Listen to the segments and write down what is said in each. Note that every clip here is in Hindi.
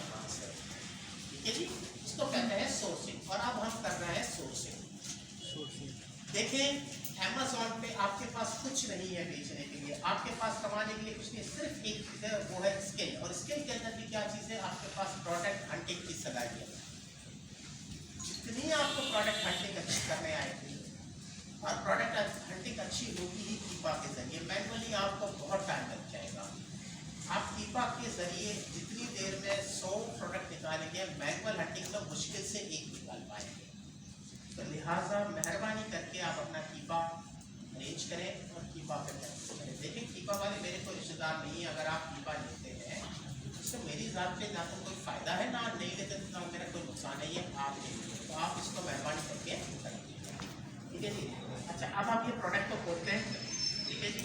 कहाँ से, ठीक है जी। इसको कहते हैं सोर्सिंग। और अब हम कर रहे हैं सोर्सिंग। देखें Amazon पे आपके पास कुछ नहीं है बेचने के लिए, आपके पास कमाने के लिए कुछ नहीं, सिर्फ एक चीज़ है, वो है स्किल। और स्किल के अंदर भी क्या चीज़ है, आपके पास प्रोडक्ट हंटिंग की सलाहियत है। जितनी आपको प्रोडक्ट हंटिंग अच्छी करने आएगी और प्रोडक्ट हंटिंग अच्छी होगी ही कीपा के जरिए, मैनुअली आपको बहुत टाइम लग जाएगा। आप कीपा के जरिए जितनी देर में 100 प्रोडक्ट निकालेंगे, मैनुअल हंटिंग में मुश्किल से एक निकाल पाएंगे। तो लिहाजा मेहरबानी करके आप अपना कीपा अरेंज करें और कीपा पे प्रैक्टिस करें। देखिए कीपा वाले मेरे कोई रिश्तेदार नहीं है, अगर आप कीपा लेते हैं उससे मेरी ज़ात पे ना तो कोई फ़ायदा है, ना नहीं लेते तो ना मेरा कोई नुकसान नहीं है। आप लेंगे तो आप इसको मेहरबानी करके करेंगे, ठीक है जी। अच्छा, अब आप ये प्रोडक्ट को खोलते हैं, ठीक है जी।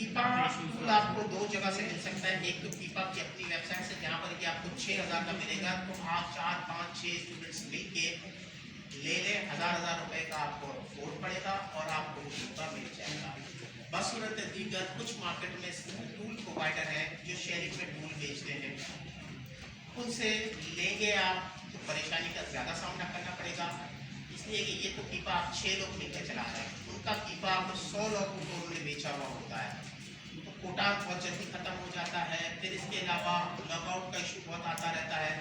कीपा आपको दो जगह से मिल सकता है। एक तो कीपा की अपनी वेबसाइट से, जहाँ पर कि आपको 6,000 का मिलेगा, तो आप 4, 5, 6 स्टूडेंट्स मिल के ले लें, हज़ार रुपए का आपको कोड पड़ेगा और आपको कीपा मिल जाएगा। बसूरत दीगर कुछ मार्केट में टूल प्रोवाइडर हैं जो शेयरिंग में टूल बेचते हैं, उनसे लेंगे आप तो परेशानी का ज़्यादा सामना करना पड़ेगा। इसलिए कि ये तो कीपा आप 6 लोग मिलकर चला रहे हैं, उनका कीपा आपको 100 लोगों को उन्होंने बेचा हुआ होता है, तो कोटा बहुत जल्दी ख़त्म हो जाता है। फिर इसके अलावा लॉकआउट का इशू बहुत आता रहता है।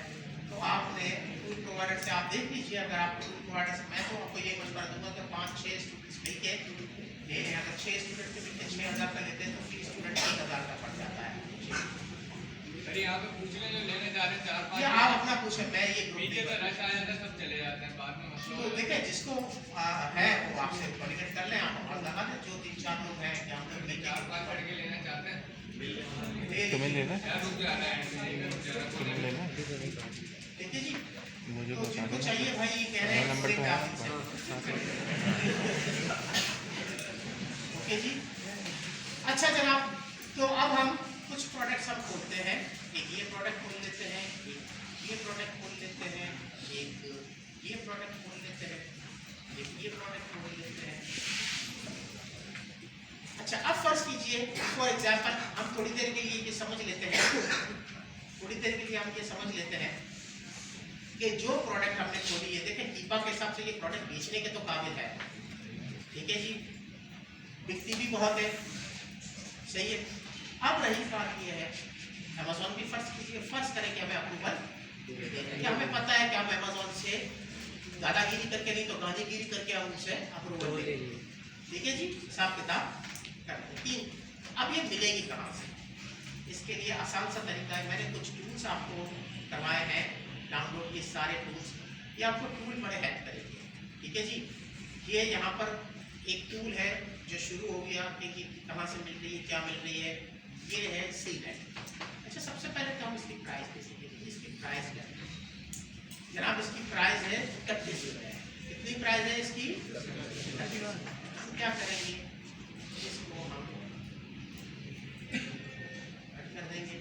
तो आपने टूल प्रोवाइडर से आप देख लीजिए, अगर आप टूल प्रोवाइडर से, मैं तो आपको ये मशवरा दूंगा कि 5-6 स्टूडेंट्स मिल के ले लें। अगर 6 स्टूडेंट के मिलकर 6,000 का लेते हैं तो फिर स्टूडेंट 1,000 का पड़ जाता है। अरे यहाँ पे पूछ लें जो लेने जा रहे हैं 4-5, ये आप अपना पूछें, मैं ये मीडिया का रश आ जाता है, सब चले जाते हैं बाद में। तो देखिए जिसको है वो आपसे कोऑर्डिनेट कर लें, आप और लगा दें। जो 3-4 लोग हैं कि हम लोग 4-5 लड़के लेना चाहते हैं, तुम्हें लेना यार रुक जाना है, तुम्हें लेना ठीक है जी। मुझे तो बता जिनको देना, चाहिए भाई कह रहे हैं नंबर तो काफी है। ओके जी। अच्छा जनाब, तो अब हम कुछ प्रोडक्ट्स हम खोलते हैं। एक ये प्रोडक्ट खोल लेते हैं, एक ये प्रोडक्ट खोल लेते हैं, एक ये प्रोडक्ट खोल लेते हैं, एक ये प्रोडक्ट खोल लेते हैं। अच्छा, अब फर्ज कीजिए फॉर एग्जांपल हम थोड़ी देर के लिए ये समझ लेते हैं, थोड़ी देर के लिए हम ये समझ लेते हैं कि जो प्रोडक्ट हमने खोली है, देखें कीपा के हिसाब से ये प्रोडक्ट बेचने के तो काबिल है, ठीक है जी, बिकती भी बहुत है, सही है। अब रही बात ये है, अमेज़ॉन भी फर्ज कीजिए, फर्ज करें कि हमें अप्रूवल, कि हमें पता है कि हम अमेज़ॉन से दादागिरी करके नहीं तो गांधीगिरी करके हम उनसे अप्रूवल ले लेंगे, ठीक है जी, हिसाब किताब करते हैं। अब ये मिलेगी कहाँ से? इसके लिए आसान सा तरीका है, मैंने कुछ टूल्स आपको करवाए हैं डाउनलोड, ये सारे टूल्स, ये आपको टूल बड़े हेल्प करेंगे, ठीक है जी। ये यहाँ पर एक टूल है जो शुरू हो गया कि कहाँ से मिल रही है, क्या मिल रही है, ये है सीनेट। अच्छा, सबसे पहले तो हम इसकी प्राइस देखेंगे, इसकी प्राइस क्या है जनाब? इसकी प्राइस है 31 रुपये। कितनी प्राइस है इसकी? 31। हम क्या करेंगे, इसको हम कट कर देंगे,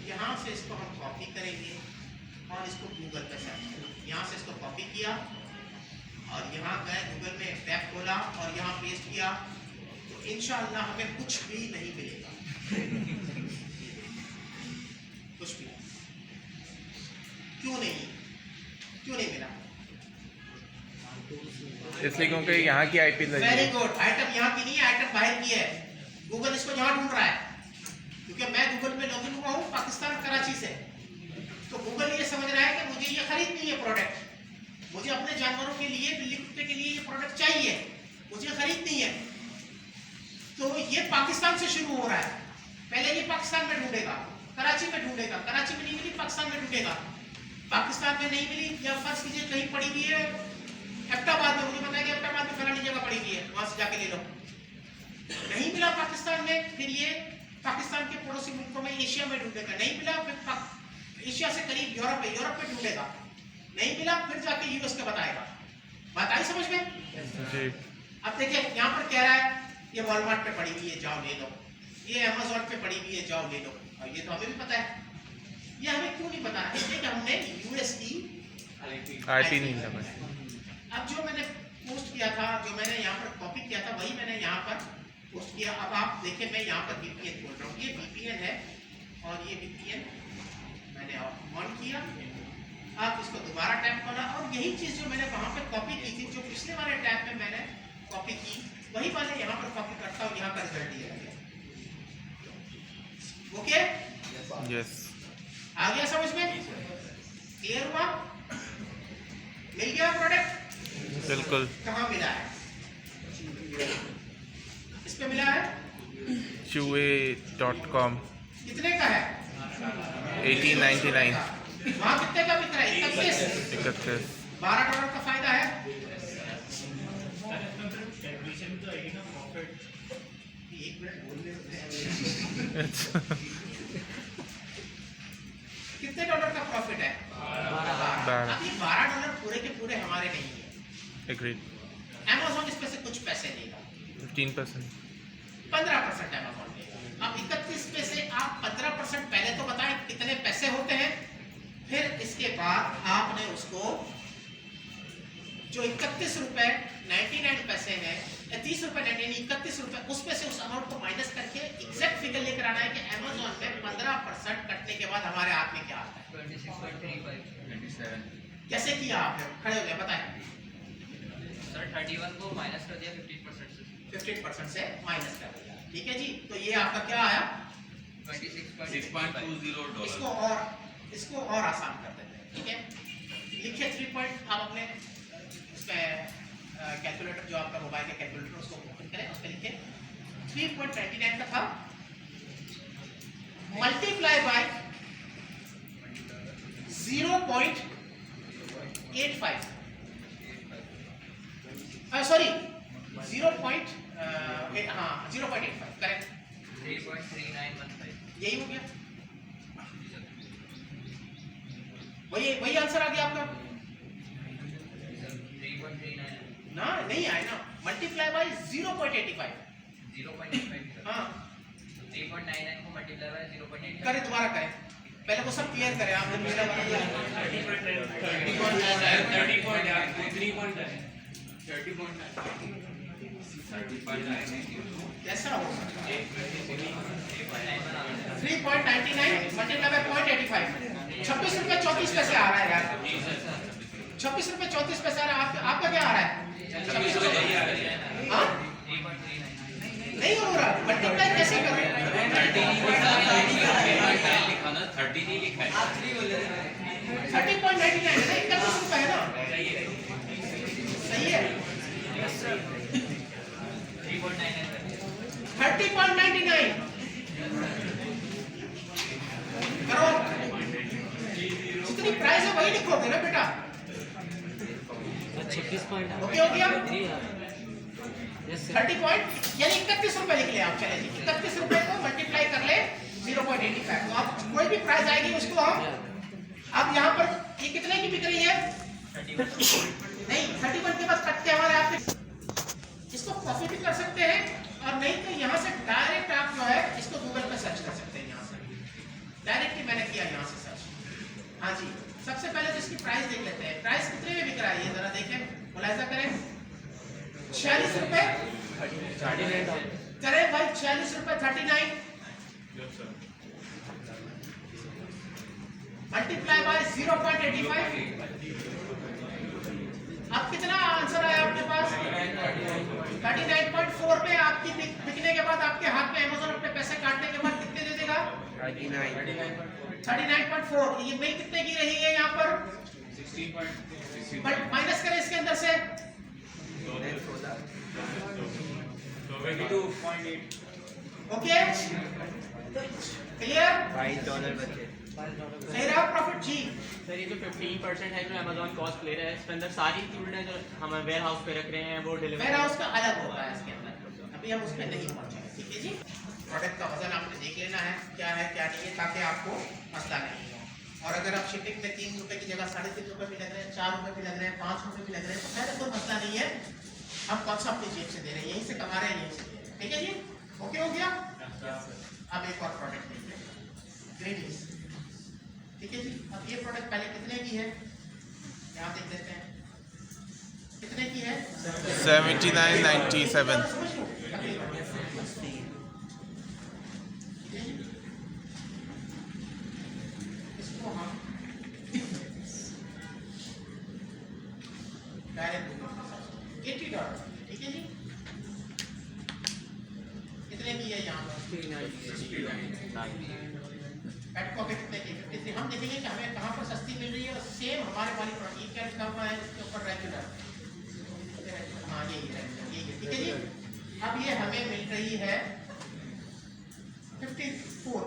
यहाँ से इसको हम कॉपी करेंगे और इसको गूगल पे सर्च करेंगे। यहाँ से इसको कॉपी किया और यहाँ गए गूगल में एक टैब खोला और यहाँ पेस्ट किया, तो इंशाअल्लाह हमें कुछ भी नहीं मिलेगा, कुछ भी। क्यों नहीं मिला? इसलिए क्योंकि यहाँ की आईपी लगी वेरी है। गुड, आइटम यहाँ की नहीं है, आइटम बाहर की है। गूगल इसको यहाँ ढूंढ रहा है, क्योंकि मैं गूगल पे लॉगिन हुआ हूँ पाकिस्तान कराची से, तो गूगल ये समझ रहा है कि मुझे ये खरीदनी है प्रोडक्ट, मुझे अपने जानवरों के लिए, बिल्ली कुत्ते के लिए ये प्रोडक्ट चाहिए, मुझे खरीदनी है। तो ये पाकिस्तान से शुरू हो रहा है, पहले ये पाकिस्तान में ढूंढेगा, कराची में ढूंढेगा, कराची में नहीं मिली पाकिस्तान में ढूंढेगा, पाकिस्तान में नहीं मिली या फर्ज कीजिए कहीं पड़ी हुई है हैदराबाद में, मुझे पता है कि हैदराबाद में फलानी जगह पड़ी हुई है, वहां से जाके ले लो। नहीं मिला पाकिस्तान में, फिर ये पाकिस्तान के पड़ोसी मुल्कों में, एशिया में ढूंढेगा, नहीं मिला फिर एशिया से करीब यूरोप है, यूरोप में ढूंढेगा, नहीं मिला फिर जाके यूएस का बताएगा। बात आई समझ में? अब देखिए यहाँ पर कह रहा है ये वॉलमार्ट पे पड़ी हुई है, जाओ ले लो, ये अमेज़ॉन पे पड़ी हुई है, जाओ ले लो, और ये तो हमें भी पता है। ये हमें क्यों नहीं पता? इसलिए कि हमने यूएस की आईपी नहीं लगा। अब जो मैंने पोस्ट किया था, जो मैंने यहाँ पर कॉपी किया था, वही मैंने यहाँ पर पोस्ट किया। अब आप देखिए मैं यहाँ पर VPN बोल रहा हूँ, ये VPN है और ये VPN मैंने ऑन किया। आप इसको दोबारा टैप करना और यही चीज जो मैंने वहां पे कॉपी की थी, जो पिछले वाले टैब में मैंने कॉपी की, वही वाले यहाँ पर कॉपी करता हूँ, यहाँ का रिजल्ट दिया गया। ओके, यस, आ गया समझ में? क्लियर हुआ? मिल गया प्रोडक्ट? बिल्कुल। कहाँ मिला है? इस पे मिला है chewy.com, कितने का है? 1899, वहाँ कितने का बिक रहा है? 31। 31। $12 का फायदा है। एक मिनट बोल ले। कितने डॉलर का प्रॉफिट है? 12। अब ये $12 पूरे के पूरे हमारे नहीं है। एग्रीड। Amazon इसमें से कुछ पैसे देगा, 15%। 15% Amazon देगा। अब 31 में से आप 15% पहले तो बताएं कितने पैसे होते हैं, फिर इसके बाद आपने उसको जो 31 रुपए 99 पैसे है, 30 रुपए 31 रुपए, उसमें से उस अमाउंट को माइनस करके एग्जैक्ट फिगर लेकर आना है कि Amazon में 15% कटने के बाद हमारे हाथ में क्या आता है। 26.35 कैसे किया आपने? खड़े हो गए, बताएं। सर 31 को माइनस कर दिया 15% से, 15% से माइनस कर दिया। ठीक है जी, तो ये आपका क्या आया? 26.20 इसको और आसान कर देते हैं। ठीक है, लिखिए 3 पॉइंट। आप अपने इसमें कैलकुलेटर, जो आपका मोबाइल का कैलकुलेटर, उसको ओपन करें, उस पर लिखिए 3.99 का था, मल्टीप्लाई बाय 0.85, सॉरी 0.85, करेक्ट, 3.3915। यही हो गया। वही आंसर आ गया आपका 3.39 ना? नहीं आया ना, मल्टीप्लाई बाय 0.85। 0.85 हाँ 3.99 को मल्टीप्लाई बाय 0.85 करें, दोबारा करें, पहले वो सब क्लियर करें। आपने मेरा कैसा हो 3.99 मल्टीप्लाई बाय 0.85, 26 रुपए 34 पैसे आ रहा है यार। 26 रुपए 34 पैसे आ रहा है। आपका क्या आ रहा है? 26 रुपए। हाँ नहीं हो रहा, मल्टीप्लाई कैसे कर रहे हैं? 30.99 है ना, 31 रुपए है ना, सही है। 30.99 करो, जितनी प्राइस है वही लिखोगे ना बेटा। 26 पॉइंट ओके हो गया? 30 पॉइंट यानी 31 रुपए लिख ले आप। चले जी, 31 रुपए को मल्टीप्लाई कर ले 0.85, तो आप कोई भी प्राइस आएगी उसको हम, अब यहाँ पर ये कितने की बिक रही है? नहीं, 31 के बाद कट के हमारे आप इसको कॉपी भी कर सकते हैं, और नहीं तो यहाँ से डायरेक्ट आप जो है इसको गूगल पे सर्च कर सकते हैं। यहाँ से डायरेक्टली मैंने किया यहाँ से सर्च। हाँ जी, सबसे पहले तो इसकी प्राइस देख लेते हैं। प्राइस कितने में बिक रहा है ये जरा देखें, मुलाहिजा करें। 46 रुपए करें भाई, 46 रुपए 39 मल्टीप्लाई बाय 0.85। अब कितना आंसर आया आपके पास? 39.4 पे आपकी बिकने के बाद आपके हाथ में Amazon अपने पैसे काटने के बाद कितने दे देगा? 39.4। ये बिल कितने की रही है यहाँ पर? 16. बट माइनस करें इसके अंदर से 22.8। Okay clear? $5 बचे। सही रहा प्रॉफिट जी? सर ये जो 15% है जो अमेजोन कॉस्ट ले रहा है, इसके अंदर सारी इंक्लूड है जो हम वेयर हाउस पे रख रहे हैं, वो डिलीवरी वेयर हाउस का अलग होता है इसके अंदर, अभी हम उस पर नहीं पहुंचे। ठीक है जी, प्रोडक्ट का वजन आपने देख लेना है क्या नहीं है, ताकि आपको मसला नहीं हो। और अगर आप शिपिंग में 3 रुपए की जगह 3.5 रुपए भी लग रहे हैं, 4 रुपए भी लग रहे हैं, 5 रुपए भी लग रहे हैं, तो खैर कोई मसला नहीं है, हम कौन सा अपनी जेब से दे रहे हैं, यहीं से कमा रहे हैं, यहीं से दे रहे हैं। ठीक है जी, ओके हो गया? अब एक और प्रोडक्ट देखते हैं, ग्रीनिस। ठीक है जी, अब ये प्रोडक्ट पहले कितने की है यहाँ देख लेते हैं। 79.97. इसको हम डायरेक्ट $80, ठीक है जी। कितने की है यहाँ पर? पेट कॉपी कितने की? 53। हम देखेंगे कि हमें कहाँ पर सस्ती मिल रही है और सेम हमारे वाली प्रोडक्ट ये क्या लिखा हुआ है इसके ऊपर रेगुलर। हाँ यही है, ठीक है जी। अब ये हमें मिल रही है 54,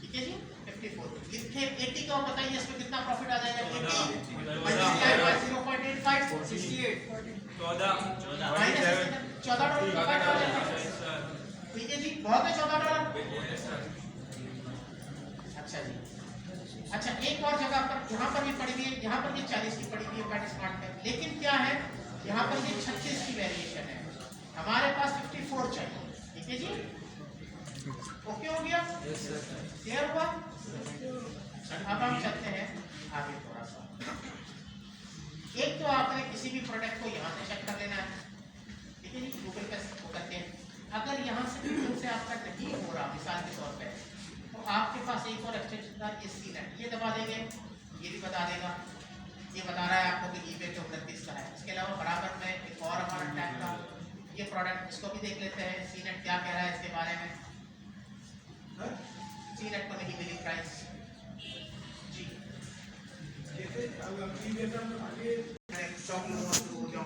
ठीक है जी 54। लिखे 80 का बताइए इसमें कितना प्रॉफिट आ जाएगा? 80 मल्टीप्लाई बाय 0.85 68 $14 ठीक है जी। बहुत है $14। अच्छा जी। अच्छा एक और जगह पर यहाँ पर भी पड़ी हुई है, यहाँ पर भी 40 की पड़ी हुई है पैट स्मार्ट में, लेकिन क्या है यहाँ पर भी 36 की वेरिएशन है, हमारे पास 54 चाहिए, ठीक है जी। ओके हो गया? क्लियर हुआ? अब हम चलते हैं आगे थोड़ा सा। एक तो आपने किसी भी प्रोडक्ट को यहाँ से चेक कर लेना है, ठीक है जी, गूगल पे करके। अगर यहाँ से गूगल से आपका नहीं हो रहा मिसाल के तौर पे, तो आपके पास एक और एक्सटेंशन था ये सीनेट, ये दबा देंगे, ये भी बता देगा, ये बता रहा है आपको कि eBay पे 29 का है। इसके अलावा बराबर में एक और हमारा टैग था, ये प्रोडक्ट, इसको भी देख लेते हैं सीनेट क्या कह रहा है इसके बारे में। सीनेट को नहीं मिली प्राइस जी।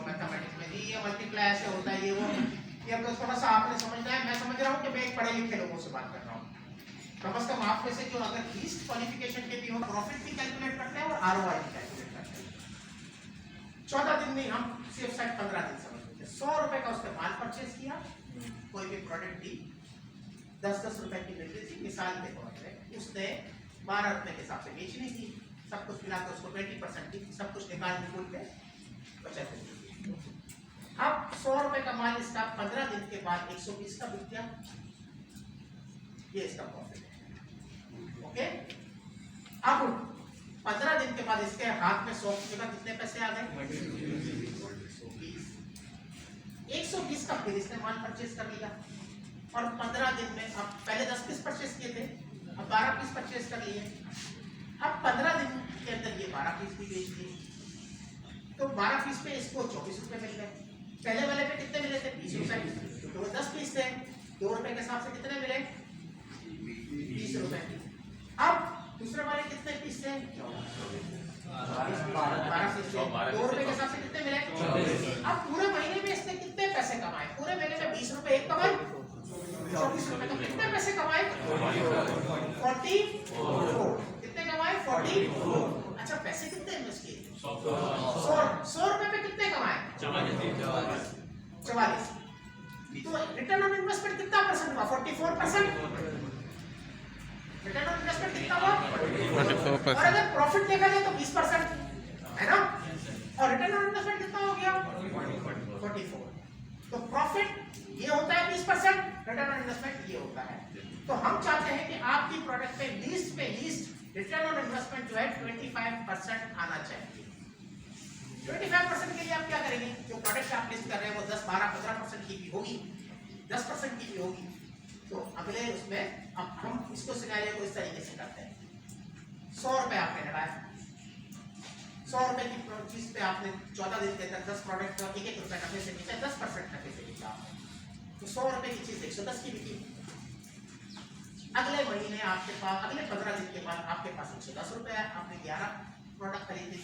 मैथमेटिक्स में जी ये मल्टीप्लाई ऐसे होता है, ये वो, ये अब थोड़ा सा आपने समझना है। मैं समझ रहा हूँ कि मैं एक पढ़े लिखे लोगों से बात कर रहा हूँ, कम से कम आप में से जो अगर लीस्ट क्वालिफिकेशन के भी हो, प्रॉफिट भी कैलकुलेट करते हैं और ROI भी कैलकुलेट करते हैं। 14 दिन में हम सिर्फ शायद 15 दिन समझते हैं। 100 रुपए का उसने माल परचेज किया, कोई भी प्रोडक्ट दी, 10-10 रुपए की मिल रही थी मिसाल के तौर पे, उसने 12 रुपए के हिसाब से बेचनी थी, सब कुछ मिलाकर उसको 20% की, सब कुछ निकाल के फुल पे 75 दी। अब 100 रुपए का माल इसका 15 दिन के बाद 120 का बिक गया, ये इसका प्रॉफिट है। ओके, अब 15 दिन के बाद इसके हाथ में 100 की जगह कितने पैसे आ गए? 120 का फिर इसने माल परचेज कर लिया और 15 दिन में, अब पहले 10 पीस परचेज किए थे, अब 12 पीस परचेज कर लिए। अब 15 दिन के अंदर ये 12 पीस भी बेच दिए, तो 12 पीस पे इसको 24 रुपए मिल गए। पहले वाले पे कितने मिले थे? 20 रुपए, तो 10 पीस थे, 2 रुपए के हिसाब से कितने मिले? 20 रुपए। अब दूसरे वाले कितने पीस थे? 12 पीस थे, 2 रुपए के हिसाब से कितने मिले? 24। अब पूरे महीने में इसने कितने पैसे कमाए? पूरे महीने में 20 रुपए एक कमाए, 24 रुपए, तो कितने पैसे कमाए? 44। कितने कमाए? 44। अच्छा पैसे कितने इन्वेस्ट किए? 100 रुपए पे कितने कमाए? 44। तो रिटर्न ऑन इन्वेस्टमेंट कितना परसेंट हुआ? 44%। रिटर्न ऑन इन्वेस्टमेंट कितना हुआ? 44%। और अगर प्रॉफिट देखा जाए तो 20% है ना, और रिटर्न ऑन इन्वेस्टमेंट कितना हो गया? 44। तो प्रॉफिट ये होता है 20%, रिटर्न ऑन इन्वेस्टमेंट ये होता है। तो हम चाहते हैं कि आपकी प्रोडक्ट पे लीस्ट रिटर्न ऑन इन्वेस्टमेंट जो है 25% आना चाहिए। 25% के लिए आप क्या करेंगे? जो प्रोडक्ट आप लिस्ट कर रहे हैं वो 10, 12, 15% की भी होगी, 10% की भी होगी, तो अगले उसमें अब हम इसको सिनेरियो को इस तरीके से करते हैं। 100 रुपए आपने लगाया, 100 रुपए की चीज पे आपने 14 दिन के अंदर 10 प्रोडक्ट का 1-1 रुपए नफे से बेचा, 10% नफे से बेचा, तो 100 रुपए की चीज 110 की बिकी। अगले महीने आपके पास, अगले 15 दिन के बाद आपके पास 110 रुपए है, आपने 11 प्रोडक्ट खरीदे,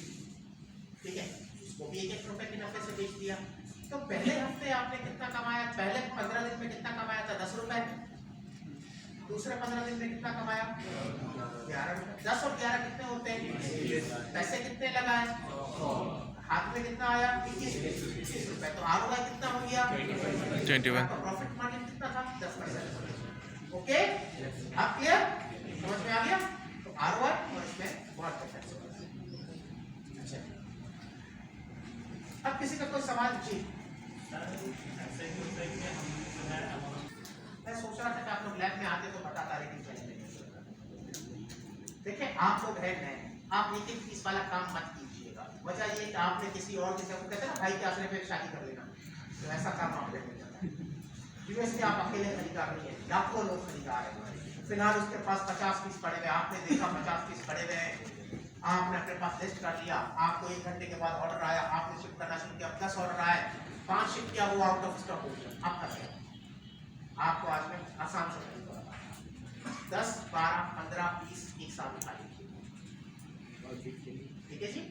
ठीक है, उसको भी 1-1 रुपए के नफे से बेच दिया। तो पहले हफ्ते आपने कितना कमाया? पहले 15 दिन में कितना कमाया था? 10 रुपए। दूसरे 15 दिन में कितना कमाया? 11 रुपए। 10 और 11 कितने होते हैं? पैसे कितने लगाए? हाथ में कितना आया? 21 रुपए। तो ROI कितना हो गया? 21। प्रॉफिट मार्जिन कितना था? 10%। ओके, अब क्लियर? समझ में आ गया? तो ROI और इसमें बहुत डिफरेंस है। अच्छा, अब किसी का कोई सवाल? जी, मैं सोच रहा था कि आप लोग लैब में आते तो बताता, लेकिन देखिए आप लोग हैं नए, आप एक पीस वाला काम मत कीजिएगा। वजह ये कि आपने किसी और के साथ, कहते हैं ना भाई के आसरे पे शादी कर लेना, तो ऐसा काम आपने नहीं करना। यूएस में आप अकेले खरीदार नहीं है, लाखों लोग खरीदार हैं। फिलहाल उसके पास 50 पीस पड़े हुए, आपने देखा 50 पीस पड़े हुए हैं, आपने अपने पास लिस्ट कर लिया, आपको 1 घंटे के बाद ऑर्डर आया, आपने शिफ्ट करना शुरू किया, 10 ऑर्डर आए, 5 शिफ्ट किया, वो आउट ऑफ स्टॉक हो गया, आप कर गए। आपको आज में आसान से खरीद पड़ा, 10, 12, 15 पीस एक साथ उठा लीजिए, ठीक है जी।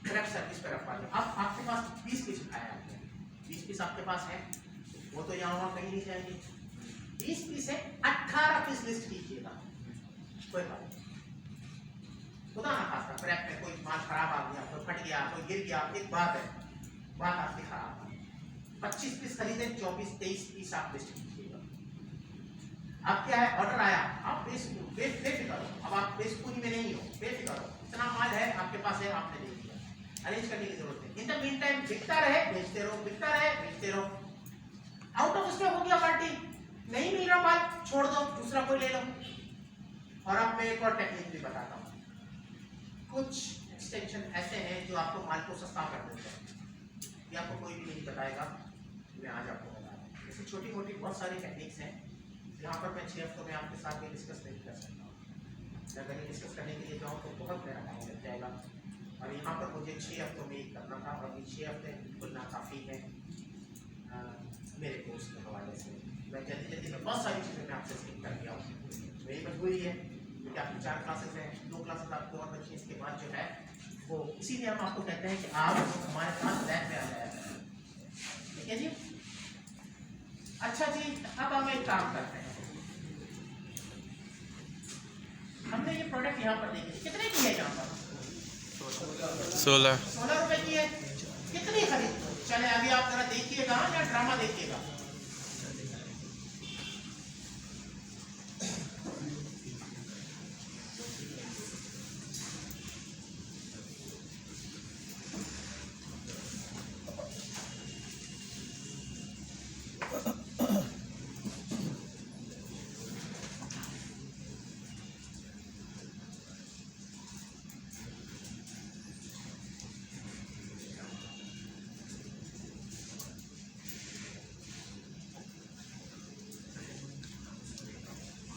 करेक्ट सर्विस पे रखवा दो। अब आपके पास 20 पीस उठाया आपने, 20 पीस आपके पास है, वो तो यहाँ वहाँ कहीं नहीं जाएंगे। 20 पीस है, 18 पीस लिस्ट कीजिएगा, कोई बात नहीं। खुदा ना खास्ता क्रैप में कोई माल खराब आ गया, कोई फट गया, कोई गिर गया, एक बात है, बात आपकी खराब है। 25 पीस खरीदे, 24-23 पीस आप लिस्ट कीजिएगा। अब क्या है, ऑर्डर आया, आप बेफिक्र हो, अब आप बेसपूरी में नहीं हो, बेफिक्र हो, इतना माल है आपके पास है, आपने ले लिया, अरेंज करने की जरूरत है। इन द मीन टाइम बिकता रहे, बेचते रहो, बिकता रहे, बेचते रहो। आउट ऑफ स्टॉक हो गया पार्टी, नहीं मिल रहा माल, छोड़ दो, दूसरा कोई ले लो। और अब मैं एक और टेक्निक भी बताता हूँ। कुछ एक्सटेंशन ऐसे हैं जो आपको माल को सस्ता कर देते हैं, ये आपको कोई भी नहीं बताएगा, मैं आज आपको बता रहा हूँ। ऐसी छोटी मोटी बहुत सारी टेक्निक्स हैं, यहाँ पर मैं 6 हफ्तों में आपके साथ भी डिस्कस नहीं कर सकता हूँ। अगर ये डिस्कस करने के लिए जाऊँ तो बहुत मेरा टाइम लग जाएगा, और यहाँ पर मुझे 6 हफ्तों में ही करना था, और ये 6 हफ्ते बिल्कुल नाकाफ़ी है मेरे कोर्स के हवाले से। मैं जल्दी में बहुत सारी चीज़ें मैं आपसे स्किप कर दिया हूँ, मेरी मजबूरी है, क्योंकि आपकी 4 क्लासेस हैं, 2 क्लासेस आपको और बच्चे, इसके बाद जो है वो इसीलिए हम आपको कहते हैं कि आप हमारे पास लैब में आ जाए, ठीक है जी। अच्छा जी, अब हम एक काम करते हैं, हमने ये प्रोडक्ट यहाँ पर देखे, कितने की है यहाँ पर? 16 रुपए की है। कितनी खरीद? चले अभी आप जरा देखिएगा या ड्रामा देखिएगा।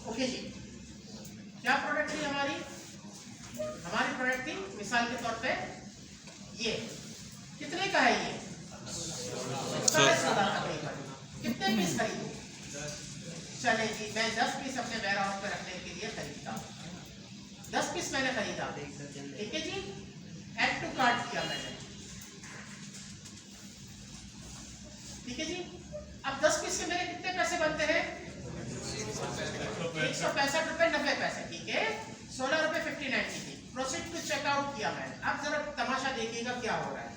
ओके जी, क्या प्रोडक्ट थी हमारी प्रोडक्ट थी मिसाल के तौर पे ये कितने का है, ये 16,000 का। कितने पीस खरीदूं? चले जी, मैं 10 पीस अपने वेयर हाउस पे रखने के लिए खरीदता हूँ। 10 पीस मैंने खरीदा, ठीक है जी, ऐड टू कार्ट किया मैंने, ठीक है जी। अब 10 पीस के मेरे कितने पैसे बनते हैं? 165 रुपए 90 पैसे, ठीक है। 16 रुपए 50-90 थी। प्रोसीड टू चेकआउट किया मैंने। अब जरा तमाशा देखिएगा क्या हो रहा है।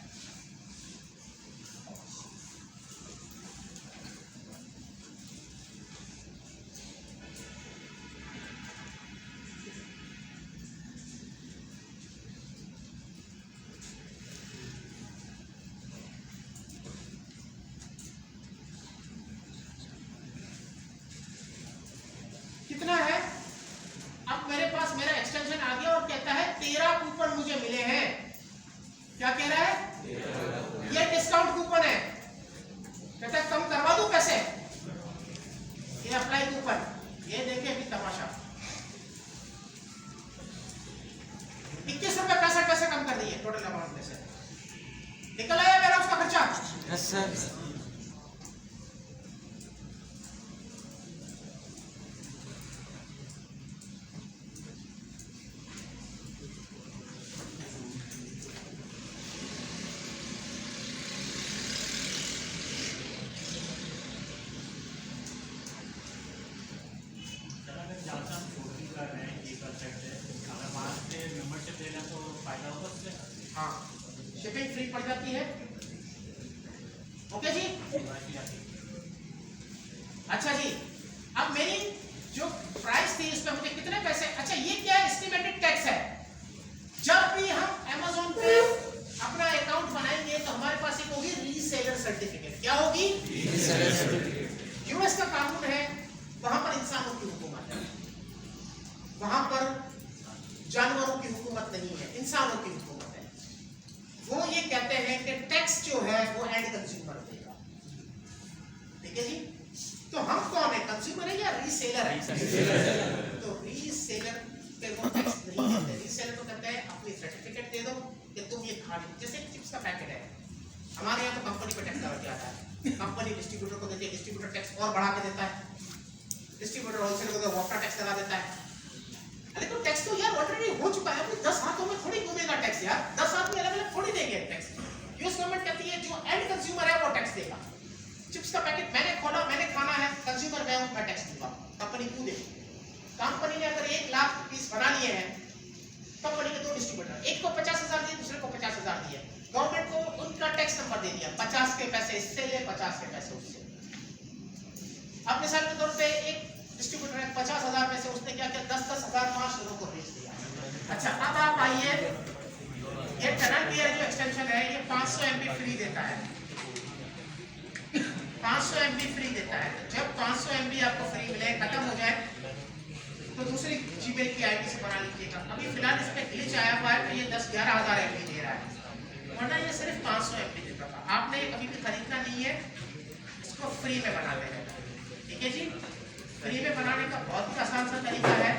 कितना है? अब मेरे पास मेरा एक्सटेंशन आ गया और कहता है 13 कूपन मुझे मिले हैं। क्या कह रहा है? ये डिस्काउंट कूपन है, कहता है कम करवा दूं पैसे, ये अप्लाई कूपन। ये देखिए अभी तमाशा, 21 रुपए 65 पैसे कम कर दिए टोटल अमाउंट में से। निकल आया मेरा उसका खर्चा? Yes sir. हाँ, शिपिंग फ्री पड़ जाती है। ओके जी, अच्छा जी, अब मेरी जो प्राइस थी इसमें मुझे कितने पैसे, अच्छा ये क्या है? एस्टिमेटेड टैक्स है। जब भी हम Amazon पे अपना अकाउंट बनाएंगे तो हमारे पास एक होगी रीसेलर सर्टिफिकेट। क्या होगी? Reseller certificate. यूएस का कानून है, वहां पर इंसानों की हुकूमत है, वहां पर जानवरों की हुकूमत नहीं है, इंसानों की हुकूमत है। वो ये कहते हैं कि टैक्स जो है वो एंड कंज्यूमर देगा। कंज्यूमर है या रीसेलर है? तो रीसेलर पे वो टैक्स नहीं देते। रीसेलर तो कहते हैं अपनी सर्टिफिकेट दे दो कि तुम ये खा लो। जैसे चिप्स का पैकेट है, हमारे यहाँ तो कंपनी पे टैक्स लगा जाता है, कंपनी डिस्ट्रीब्यूटर को देती है, डिस्ट्रीब्यूटर टैक्स और बढ़ा के देता है, डिस्ट्रीब्यूटर होलसेलर को वाटर टैक्स लगा देता है। अरे तो टैक्स तो यार ऑलरेडी हो चुका है, अपने 10 हाथों में थोड़ी घूमेगा टैक्स यार, 10 हाथ में अलग अलग थोड़ी देंगे टैक्स। यूएस गवर्नमेंट कहती है जो एंड कंज्यूमर है वो टैक्स देगा। चिप्स का पैकेट मैंने खोला, मैंने खाना है, कंज्यूमर मैं हूं, मैं टैक्स दूंगा, कंपनी क्यों दे? कंपनी ने अगर 1 लाख पीस बना लिए हैं, कंपनी के 2 डिस्ट्रीब्यूटर, एक को 50,000 दिए, दूसरे को 50,000 दिए, गवर्नमेंट को उनका टैक्स नंबर दे दिया, 50 के पैसे इससे ले, 50 के पैसे उससे। अब मिसाल के तौर पे एक डिस्ट्रीब्यूटर है, 50,000 में से उसने क्या किया, 10,000 5 लोगों को बेच दिया। अच्छा अब आप आइए, ये टनल बियर जो एक्सटेंशन है ये 500 MB फ्री देता है, 500 MB फ्री देता है। जब 500 MB आपको फ्री मिले, खत्म हो जाए तो दूसरी जीमेल की आईडी से बना लीजिएगा। अभी फिलहाल इस पे ग्लिच आया हुआ है तो ये 10-11,000 MB दे रहा है, वरना ये सिर्फ 500 MB देता था। आपने ये कभी भी खरीदना नहीं है, इसको फ्री में बना लेना है, ठीक है जी। फ्री में बनाने का बहुत ही आसान सा तरीका है,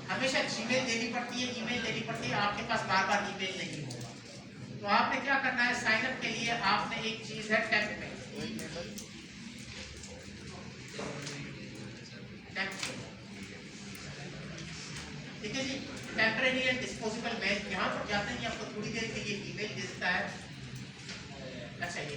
हमेशा जीमेल देनी पड़ती है, ईमेल देनी पड़ती है, आपके पास बार बार ईमेल नहीं होगा। तो आपने क्या करना है, साइन अप के लिए आपने एक चीज है टेम्प, ठीक है जी। टेम्परेरी एंड डिस्पोजेबल मेल, यहाँ पर जाते हैं आपको थोड़ी देर के लिए ईमेल दे देता है। अच्छा ये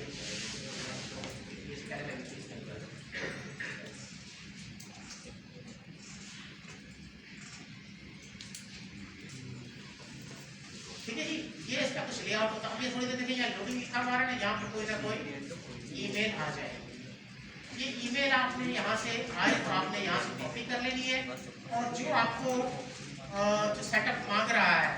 ठीक है जी, ये इसका कुछ लेआउट होता है। अब ये थोड़ी देर देखिए यहाँ लोडिंग लिखा हुआ है ना, यहाँ पर कोई ना कोई ईमेल आ जाएगी। ये ईमेल आपने यहाँ से आए तो आपने यहाँ से कॉपी कर लेनी है, और जो आपको जो सेटअप मांग रहा है,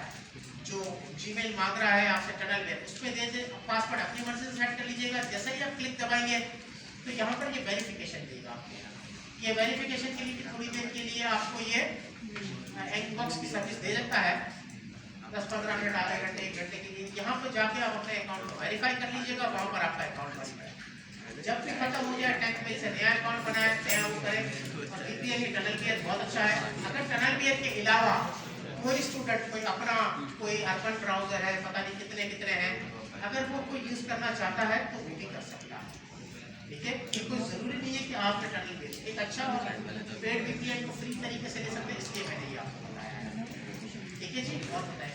जो जीमेल मांग रहा है आपसे टनल में, उसमें दे दे पासवर्ड अपनी मर्जी से सेट कर लीजिएगा। जैसे ही आप क्लिक दबाएंगे तो यहाँ पर ये वेरिफिकेशन देगा आपको। ये वेरिफिकेशन के लिए थोड़ी देर के लिए आपको ये इनबॉक्स की सर्विस दे देता है, 10-15 मिनट, आधे घंटे, 1 घंटे के लिए। यहाँ पर जाके आप अपने अकाउंट को वेरीफाई कर लीजिएगा, वहाँ पर आपका अकाउंट बन जाए। जब भी खत्म हो जाए टैक्स में से नया अकाउंट बनाए, नया वो करें। और VPN की टनल बियर बहुत अच्छा है। अगर टनल बियर के अलावा कोई स्टूडेंट, कोई अपना कोई अर्बन ब्राउजर है, पता नहीं कितने हैं, अगर वो कोई यूज करना चाहता है तो वो भी कर सकता है, ठीक है। कोई जरूरी नहीं है कि आपने टनल बियर, एक अच्छा और पेड VPN को फ्री तरीके से ले सकते हैं, इसलिए मैंने ये आपको बताया है, ठीक है जी। और बताएं